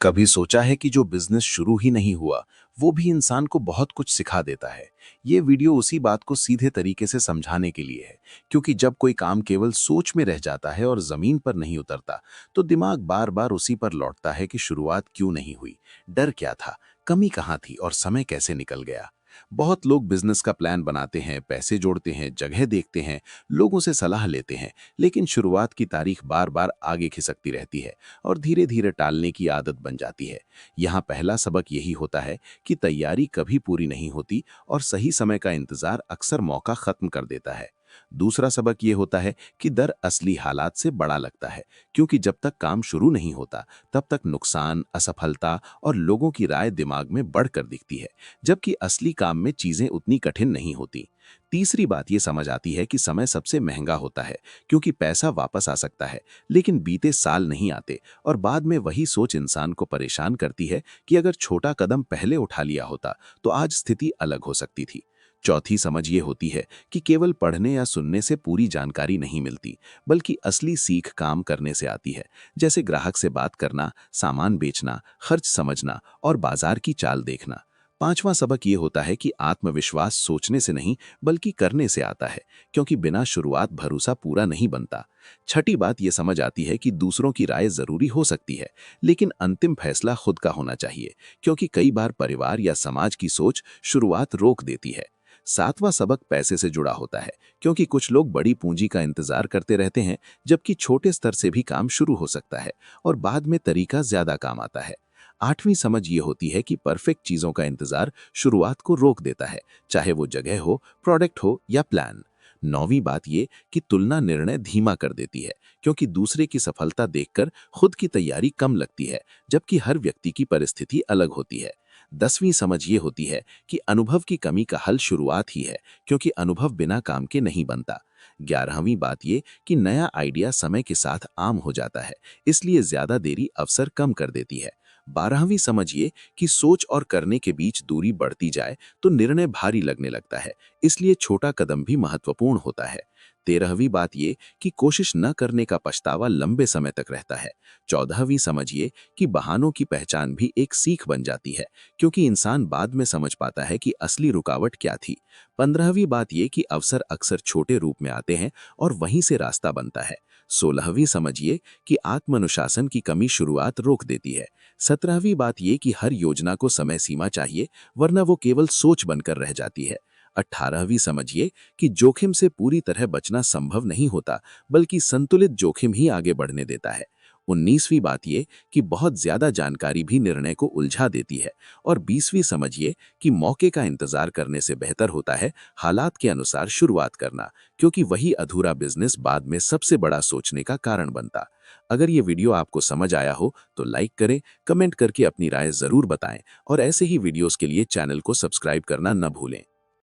कभी सोचा है कि जो बिजनेस शुरू ही नहीं हुआ वो भी इंसान को बहुत कुछ सिखा देता है। ये वीडियो उसी बात को सीधे तरीके से समझाने के लिए है, क्योंकि जब कोई काम केवल सोच में रह जाता है और जमीन पर नहीं उतरता, तो दिमाग बार बार उसी पर लौटता है कि शुरुआत क्यों नहीं हुई, डर क्या था, कमी कहाँ थी और समय कैसे निकल गया। बहुत लोग बिजनेस का प्लान बनाते हैं, पैसे जोड़ते हैं, जगह देखते हैं, लोगों से सलाह लेते हैं, लेकिन शुरुआत की तारीख बार बार आगे खिसकती रहती है और धीरे धीरे टालने की आदत बन जाती है। यहाँ पहला सबक यही होता है कि तैयारी कभी पूरी नहीं होती और सही समय का इंतजार अक्सर मौका खत्म कर देता है। दूसरा सबक ये होता है कि डर असली हालात से बड़ा लगता है, क्योंकि जब तक काम शुरू नहीं होता तब तक नुकसान, असफलता और लोगों की राय दिमाग में बढ़कर दिखती है, जबकि असली काम में चीजें उतनी कठिन नहीं होती। तीसरी बात ये समझ आती है कि समय सबसे महंगा होता है, क्योंकि पैसा वापस आ सकता है, लेकिन बीते साल नहीं आते। और बाद में वही सोच इंसान को परेशान करती है कि अगर छोटा कदम पहले उठा लिया होता तो आज स्थिति अलग हो सकती थी। चौथी समझ ये होती है कि केवल पढ़ने या सुनने से पूरी जानकारी नहीं मिलती, बल्कि असली सीख काम करने से आती है। जैसे ग्राहक से बात करना, सामान बेचना, खर्च समझना और बाजार की चाल देखना। पांचवा सबक ये होता है कि आत्मविश्वास सोचने से नहीं बल्कि करने से आता है, क्योंकि बिना शुरुआत भरोसा पूरा नहीं बनता। छठी बात ये समझ आती है कि दूसरों की राय जरूरी हो सकती है, लेकिन अंतिम फैसला खुद का होना चाहिए, क्योंकि कई बार परिवार या समाज की सोच शुरुआत रोक देती है। सातवां सबक पैसे से जुड़ा होता है, क्योंकि कुछ लोग बड़ी पूंजी का इंतजार करते रहते हैं, जबकि छोटे स्तर से भी काम शुरू हो सकता है और बाद में तरीका ज्यादा काम आता है। आठवीं समझ ये होती है कि परफेक्ट चीजों का इंतजार शुरुआत को रोक देता है, चाहे वो जगह हो, प्रोडक्ट हो या प्लान। नौवीं बात ये कि तुलना निर्णय धीमा कर देती है, क्योंकि दूसरे की सफलता देखकर खुद की तैयारी कम लगती है, जबकि हर व्यक्ति की परिस्थिति अलग होती है। 10वीं समझ ये होती है कि अनुभव की कमी का हल शुरुआत ही है, क्योंकि अनुभव बिना काम के नहीं बनता। 11वीं बात ये कि नया आइडिया समय के साथ आम हो जाता है, इसलिए ज्यादा देरी अवसर कम कर देती है। 12वीं समझिए कि सोच और करने के बीच दूरी बढ़ती जाए तो निर्णय भारी लगने लगता है, इसलिए छोटा कदम भी महत्वपूर्ण होता है। 13वीं बात ये कि कोशिश न करने का पछतावा लंबे समय तक रहता है। 14वीं समझिए कि बहानों की पहचान भी एक सीख बन जाती है, क्योंकि इंसान बाद में समझ पाता है कि असली रुकावट क्या थी। 15वीं बात ये कि अवसर अक्सर छोटे रूप में आते हैं और वहीं से रास्ता बनता है। 16वीं समझिए कि आत्मानुशासन की कमी शुरुआत रोक देती है। 17वीं बात ये कि हर योजना को समय सीमा चाहिए, वरना वो केवल सोच बनकर रह जाती है। 18वीं समझिए कि जोखिम से पूरी तरह बचना संभव नहीं होता, बल्कि संतुलित जोखिम ही आगे बढ़ने देता है। 19वीं बात ये कि बहुत ज्यादा जानकारी भी निर्णय को उलझा देती है। और 20वीं समझिए कि मौके का इंतजार करने से बेहतर होता है हालात के अनुसार शुरुआत करना, क्योंकि वही अधूरा बिजनेस बाद में सबसे बड़ा सोचने का कारण बनता। अगर ये वीडियो आपको समझ आया हो तो लाइक करें, कमेंट करके अपनी राय जरूर बताएं और ऐसे ही वीडियोस के लिए चैनल को सब्सक्राइब करना न भूलें।